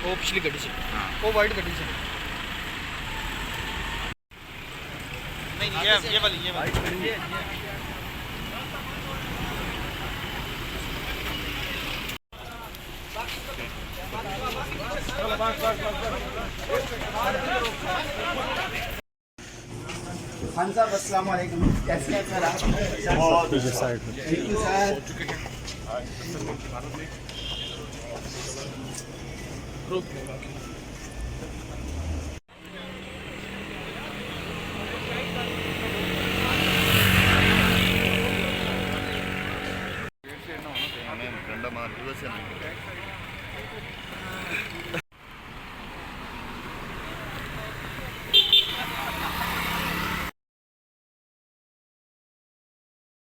वो पिछली गड्डी से, वो वाइट गड्डी से। नहीं ये वाली खान साहब अस्सलाम वालेकुम, कैसे हैं सर आप? Thank you sir.